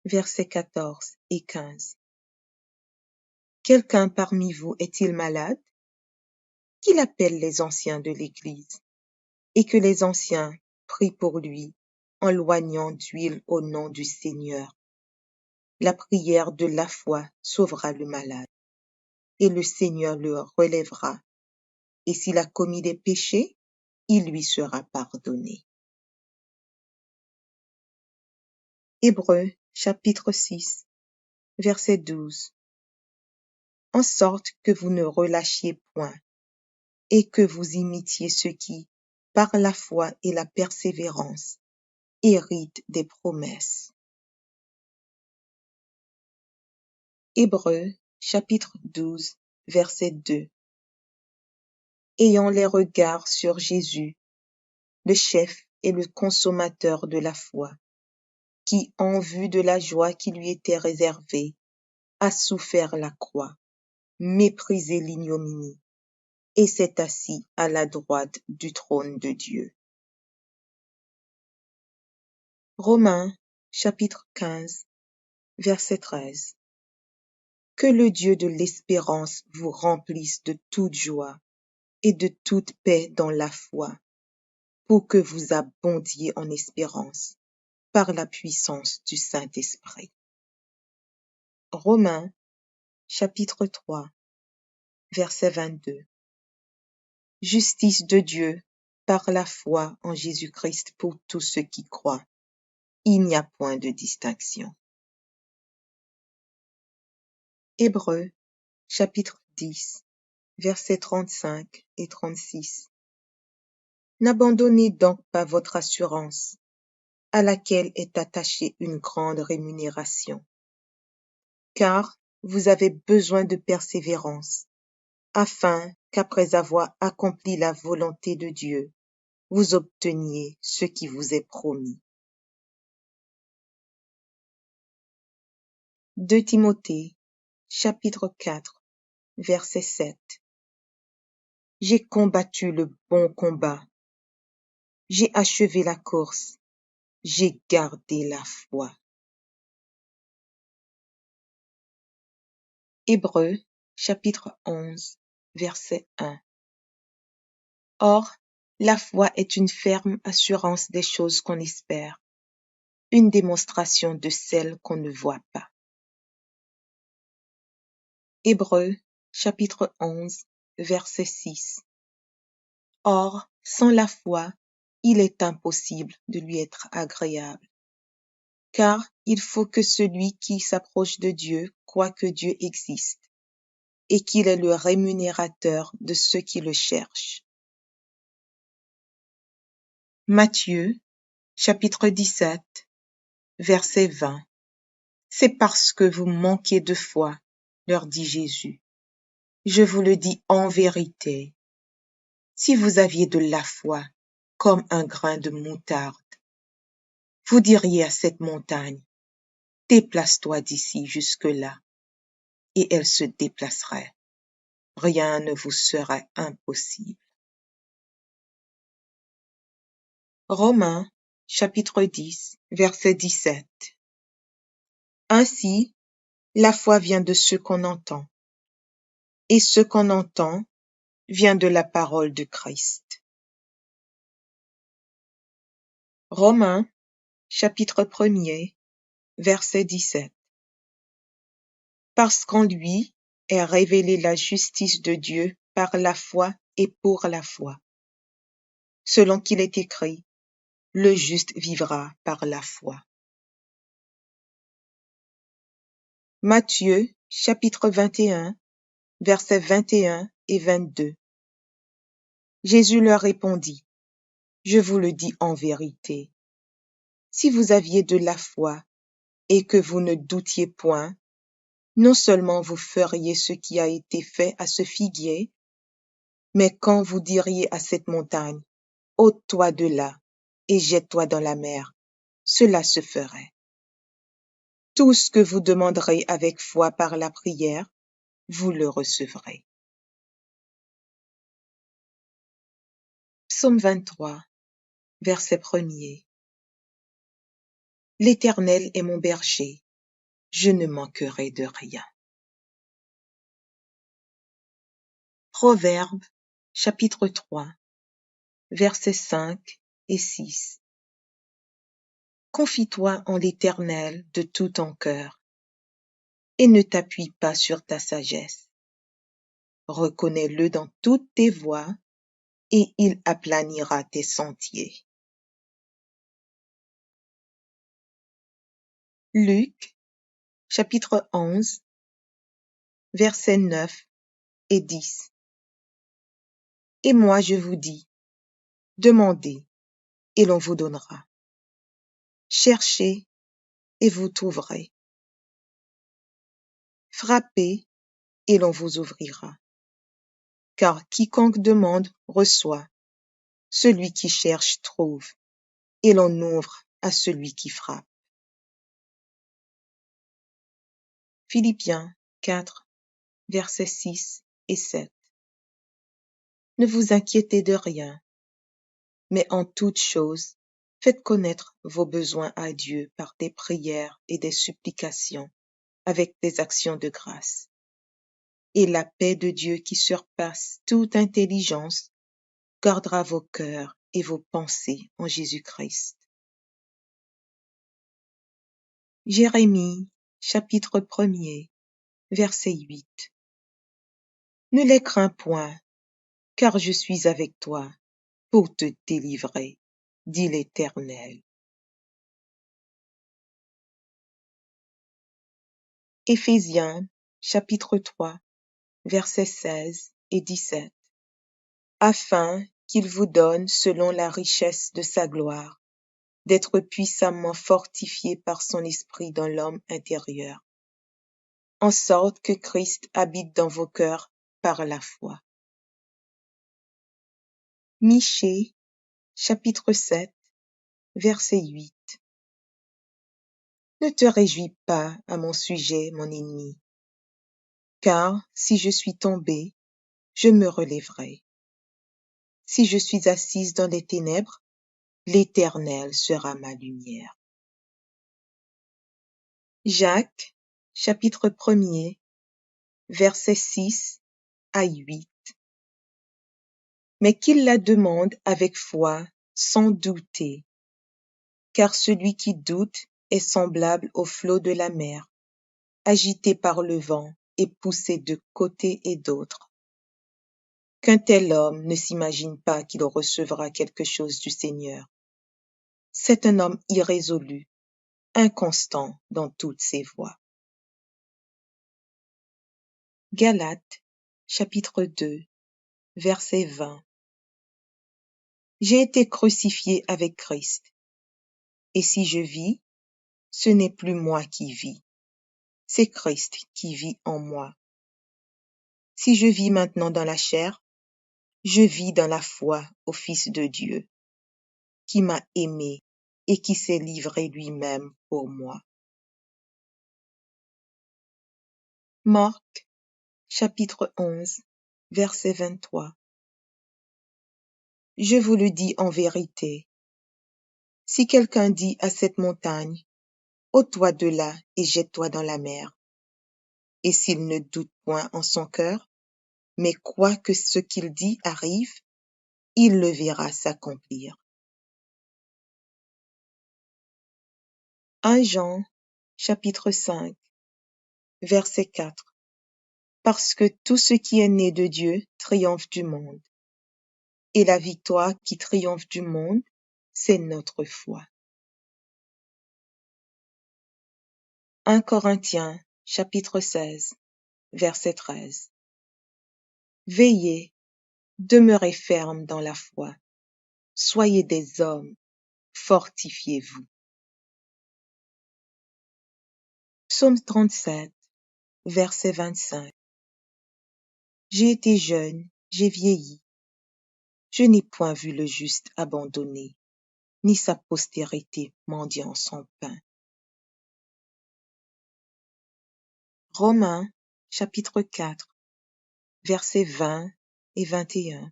versets 14 et 15. Quelqu'un parmi vous est-il malade? Qu'il appelle les anciens de l'Église, et que les anciens prient pour lui, en loignant d'huile au nom du Seigneur. La prière de la foi sauvera le malade, et le Seigneur le relèvera. Et s'il a commis des péchés, il lui sera pardonné. Hébreux, chapitre 6, verset 12. En sorte que vous ne relâchiez point, et que vous imitiez ceux qui, par la foi et la persévérance, héritent des promesses. Hébreux, chapitre 12, verset 2. Ayant les regards sur Jésus, le chef et le consommateur de la foi, qui, en vue de la joie qui lui était réservée, a souffert la croix, méprisé l'ignominie, et s'est assis à la droite du trône de Dieu. Romains, chapitre 15, verset 13. Que le Dieu de l'espérance vous remplisse de toute joie et de toute paix dans la foi, pour que vous abondiez en espérance par la puissance du Saint-Esprit. Romains, chapitre 3, verset 22. Justice de Dieu par la foi en Jésus-Christ pour tous ceux qui croient. Il n'y a point de distinction. Hébreux, chapitre 10, versets 35 et 36. N'abandonnez donc pas votre assurance, à laquelle est attachée une grande rémunération, car vous avez besoin de persévérance, afin qu'après avoir accompli la volonté de Dieu, vous obteniez ce qui vous est promis. 2 Timothée, chapitre 4, verset 7. J'ai combattu le bon combat, j'ai achevé la course, j'ai gardé la foi. Hébreux, chapitre 11, verset 1. Or, la foi est une ferme assurance des choses qu'on espère, une démonstration de celles qu'on ne voit pas. Hébreux, chapitre 11, verset 6. Or, sans la foi, il est impossible de lui être agréable, car il faut que celui qui s'approche de Dieu croie que Dieu existe et qu'il est le rémunérateur de ceux qui le cherchent. Matthieu, chapitre 17, verset 20. C'est parce que vous manquez de foi, leur dit Jésus. Je vous le dis en vérité. Si vous aviez de la foi, comme un grain de moutarde, vous diriez à cette montagne, déplace-toi d'ici jusque-là, et elle se déplacerait. Rien ne vous serait impossible. Romains, chapitre 10, verset 17. Ainsi, la foi vient de ce qu'on entend, et ce qu'on entend vient de la parole de Christ. Romains, chapitre 1er, verset 17. Parce qu'en lui est révélée la justice de Dieu par la foi et pour la foi. Selon qu'il est écrit, le juste vivra par la foi. Matthieu, chapitre 21, versets 21 et 22. Jésus leur répondit, je vous le dis en vérité, si vous aviez de la foi et que vous ne doutiez point, non seulement vous feriez ce qui a été fait à ce figuier, mais quand vous diriez à cette montagne, ôte-toi de là et jette-toi dans la mer, cela se ferait. Tout ce que vous demanderez avec foi par la prière, vous le recevrez. Psaume 23, verset 1er. L'Éternel est mon berger, je ne manquerai de rien. Proverbes, chapitre 3, versets 5 et 6. Confie-toi en l'Éternel de tout ton cœur, et ne t'appuie pas sur ta sagesse. Reconnais-le dans toutes tes voies, et il aplanira tes sentiers. Luc, chapitre 11, versets 9 et 10. Et moi je vous dis, demandez, et l'on vous donnera. Cherchez, et vous trouverez. Frappez, et l'on vous ouvrira. Car quiconque demande reçoit, celui qui cherche trouve, et l'on ouvre à celui qui frappe. Philippiens 4, versets 6 et 7. Ne vous inquiétez de rien, mais en toute chose, faites connaître vos besoins à Dieu par des prières et des supplications, avec des actions de grâce. Et la paix de Dieu qui surpasse toute intelligence gardera vos cœurs et vos pensées en Jésus-Christ. Jérémie, chapitre 1er, verset 8. Ne les crains point, car je suis avec toi pour te délivrer, dit l'Éternel. Éphésiens, chapitre 3, versets 16 et 17. Afin qu'il vous donne, selon la richesse de sa gloire, d'être puissamment fortifié par son esprit dans l'homme intérieur, en sorte que Christ habite dans vos cœurs par la foi. Michée, chapitre 7, verset 8. Ne te réjouis pas à mon sujet, mon ennemi, car si je suis tombé, je me relèverai. Si je suis assise dans les ténèbres, l'Éternel sera ma lumière. Jacques, chapitre 1er, versets 6 à 8. Mais qu'il la demande avec foi, sans douter, car celui qui doute est semblable au flot de la mer, agité par le vent et poussé de côté et d'autre. Qu'un tel homme ne s'imagine pas qu'il recevra quelque chose du Seigneur. C'est un homme irrésolu, inconstant dans toutes ses voies. Galates, chapitre 2, verset 20. J'ai été crucifié avec Christ, et si je vis, ce n'est plus moi qui vis, c'est Christ qui vit en moi. Si je vis maintenant dans la chair, je vis dans la foi au Fils de Dieu, qui m'a aimé et qui s'est livré lui-même pour moi. Marc, chapitre 11, verset 23. Je vous le dis en vérité, si quelqu'un dit à cette montagne, ôte-toi de là et jette-toi dans la mer, et s'il ne doute point en son cœur, mais croit que ce qu'il dit arrive, il le verra s'accomplir. 1 Jean, chapitre 5, verset 4. Parce que tout ce qui est né de Dieu triomphe du monde. Et la victoire qui triomphe du monde, c'est notre foi. 1 Corinthiens, chapitre 16, verset 13. Veillez, demeurez fermes dans la foi. Soyez des hommes, fortifiez-vous. Psaume 37, verset 25. J'ai été jeune, j'ai vieilli. Je n'ai point vu le juste abandonné, ni sa postérité mendiant son pain. Romains, chapitre 4, versets 20 et 21.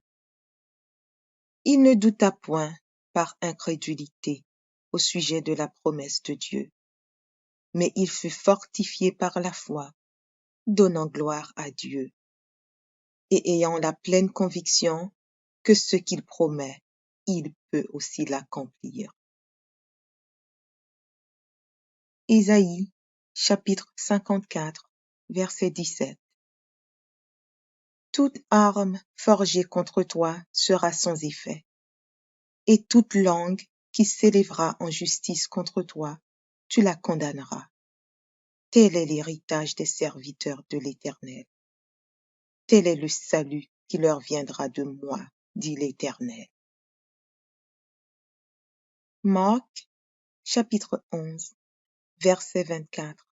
Il ne douta point par incrédulité au sujet de la promesse de Dieu, mais il fut fortifié par la foi, donnant gloire à Dieu, et ayant la pleine conviction que ce qu'il promet, il peut aussi l'accomplir. Isaïe, chapitre 54, verset 17. Toute arme forgée contre toi sera sans effet, et toute langue qui s'élèvera en justice contre toi, tu la condamneras. Tel est l'héritage des serviteurs de l'Éternel. Tel est le salut qui leur viendra de moi, dit l'Éternel. Marc, chapitre 11, verset 24.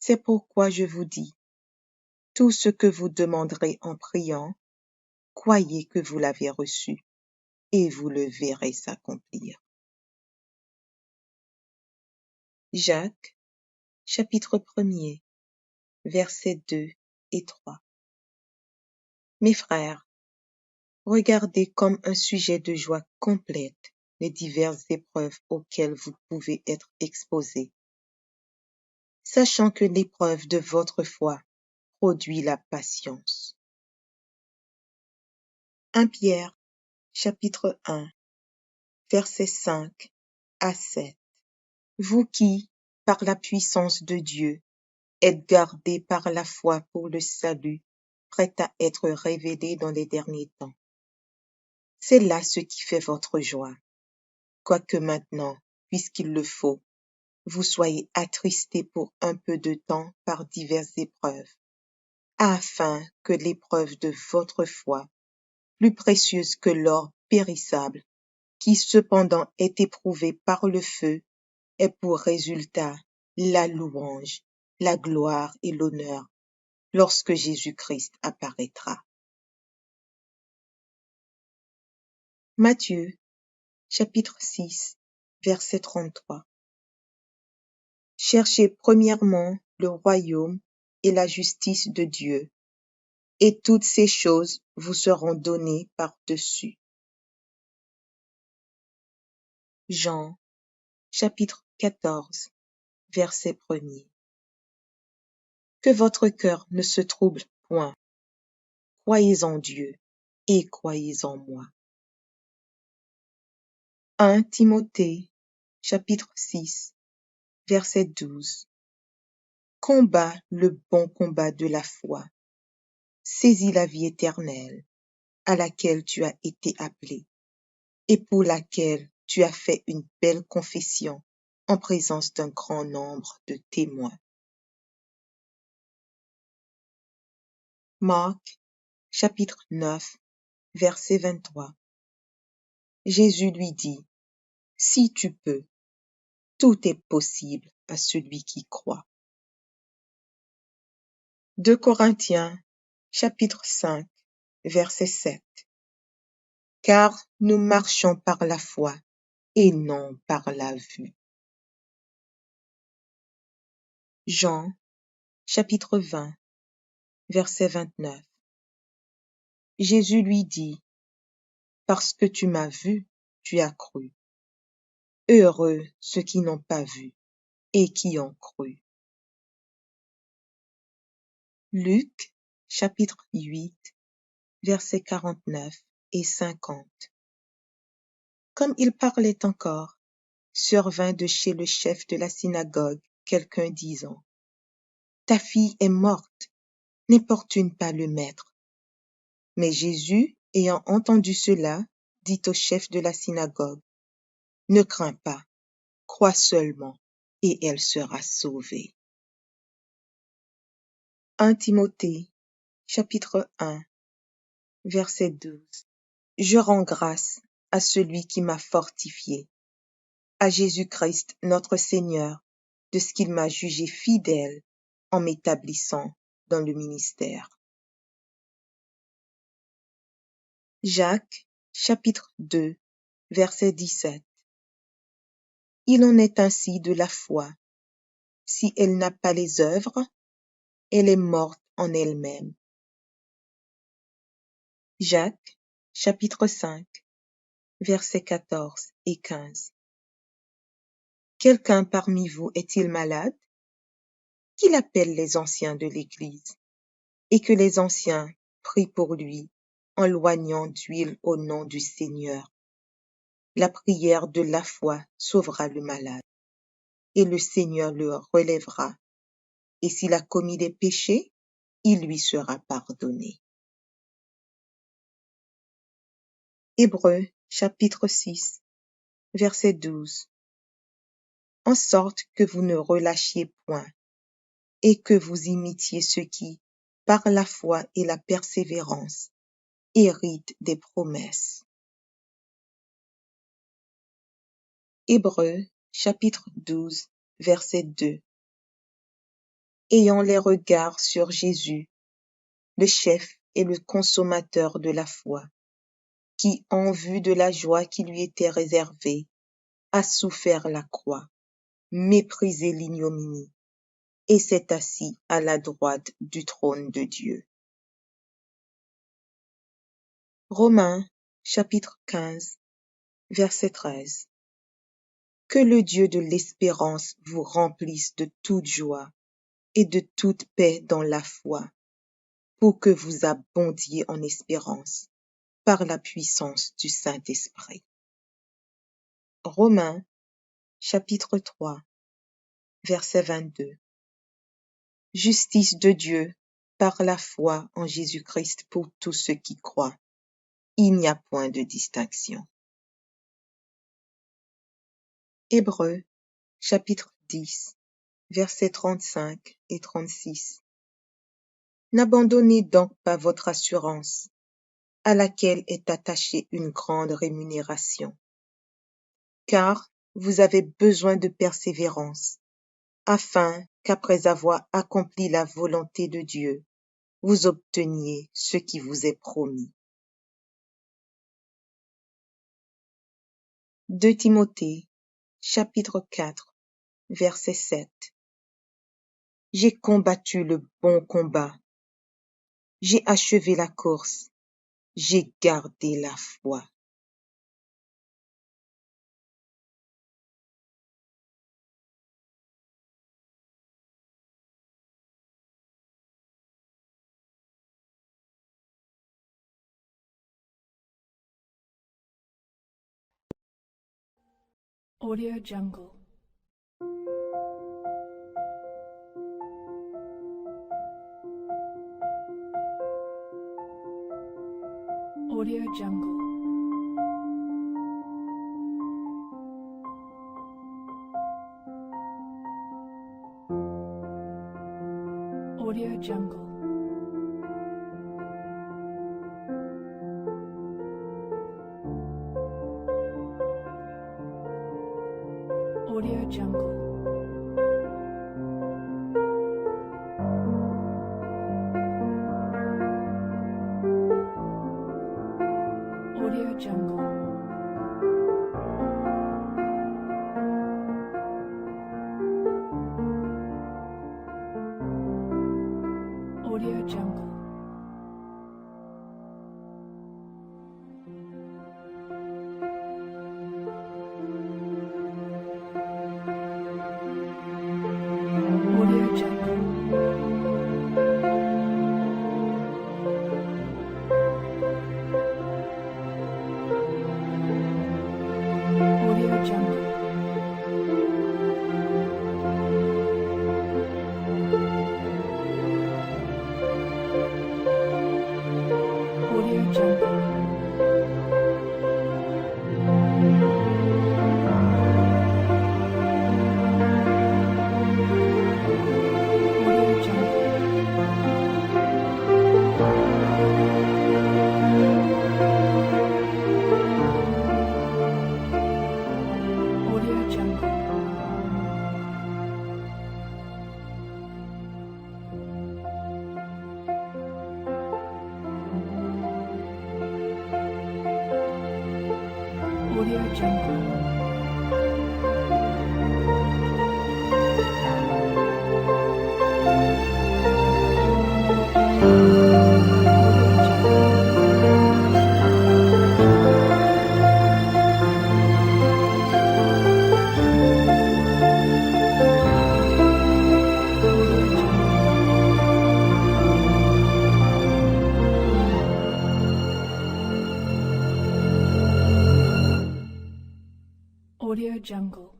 C'est pourquoi je vous dis, tout ce que vous demanderez en priant, croyez que vous l'avez reçu, et vous le verrez s'accomplir. Jacques, chapitre 1er, versets 2 et 3. Mes frères, regardez comme un sujet de joie complète les diverses épreuves auxquelles vous pouvez être exposés, sachant que l'épreuve de votre foi produit la patience. 1 Pierre, chapitre 1, versets 5 à 7. Vous qui, par la puissance de Dieu, êtes gardés par la foi pour le salut, prêt à être révélé dans les derniers temps. C'est là ce qui fait votre joie, quoique maintenant, puisqu'il le faut, vous soyez attristés pour un peu de temps par diverses épreuves, afin que l'épreuve de votre foi, plus précieuse que l'or périssable, qui cependant est éprouvé par le feu, ait pour résultat la louange, la gloire et l'honneur lorsque Jésus-Christ apparaîtra. Matthieu, chapitre 6, verset 33. Cherchez premièrement le royaume et la justice de Dieu, et toutes ces choses vous seront données par-dessus. Jean, chapitre 14, verset 1er. Que votre cœur ne se trouble point. Croyez en Dieu et croyez en moi. 1 Timothée, chapitre 6, verset 12. Combat le bon combat de la foi. Saisis la vie éternelle, à laquelle tu as été appelé, et pour laquelle tu as fait une belle confession en présence d'un grand nombre de témoins. Marc, chapitre 9, verset 23. Jésus lui dit, si tu peux, tout est possible à celui qui croit. 2 Corinthiens, chapitre 5, verset 7. Car nous marchons par la foi et non par la vue. Jean, chapitre 20, verset 29. Jésus lui dit, parce que tu m'as vu, tu as cru. Heureux ceux qui n'ont pas vu et qui ont cru. Luc, chapitre 8, versets 49 et 50. Comme il parlait encore, survint de chez le chef de la synagogue quelqu'un disant, ta fille est morte, n'importune pas le maître. Mais Jésus, ayant entendu cela, dit au chef de la synagogue, ne crains pas, crois seulement, et elle sera sauvée. 1 Timothée, chapitre 1, verset 12. Je rends grâce à celui qui m'a fortifié, à Jésus-Christ notre Seigneur, de ce qu'il m'a jugé fidèle en m'établissant dans le ministère. Jacques, chapitre 2, verset 17. Il en est ainsi de la foi. Si elle n'a pas les œuvres, elle est morte en elle-même. Jacques, chapitre 5, versets 14 et 15. Quelqu'un parmi vous est-il malade? Qu'il appelle les anciens de l'Église, et que les anciens prient pour lui, en loignant d'huile au nom du Seigneur. La prière de la foi sauvera le malade, et le Seigneur le relèvera. Et s'il a commis des péchés, il lui sera pardonné. Hébreux, chapitre 6, verset 12. En sorte que vous ne relâchiez point, et que vous imitiez ceux qui, par la foi et la persévérance, héritent des promesses. Hébreux, chapitre 12, verset 2. Ayant les regards sur Jésus, le chef et le consommateur de la foi, qui, en vue de la joie qui lui était réservée, a souffert la croix, méprisé l'ignominie, et s'est assis à la droite du trône de Dieu. Romains, chapitre 15, verset 13. Que le Dieu de l'espérance vous remplisse de toute joie et de toute paix dans la foi, pour que vous abondiez en espérance, par la puissance du Saint-Esprit. Romains, chapitre 3, verset 22. Justice de Dieu par la foi en Jésus-Christ pour tous ceux qui croient. Il n'y a point de distinction. Hébreux, chapitre 10, versets 35 et 36. N'abandonnez donc pas votre assurance, à laquelle est attachée une grande rémunération, car vous avez besoin de persévérance, afin qu'après avoir accompli la volonté de Dieu, vous obteniez ce qui vous est promis. 2 Timothée, chapitre 4, verset 7. J'ai combattu le bon combat, j'ai achevé la course, j'ai gardé la foi. Audio Jungle. Audio Jungle. Audio Jungle. Audio Jungle. Audio Jungle. Audio Jungle. Audio Jungle. Audio Jungle. Audio Jungle. Audio Jungle. Audio Jungle. Audio Jungle. Audio Jungle.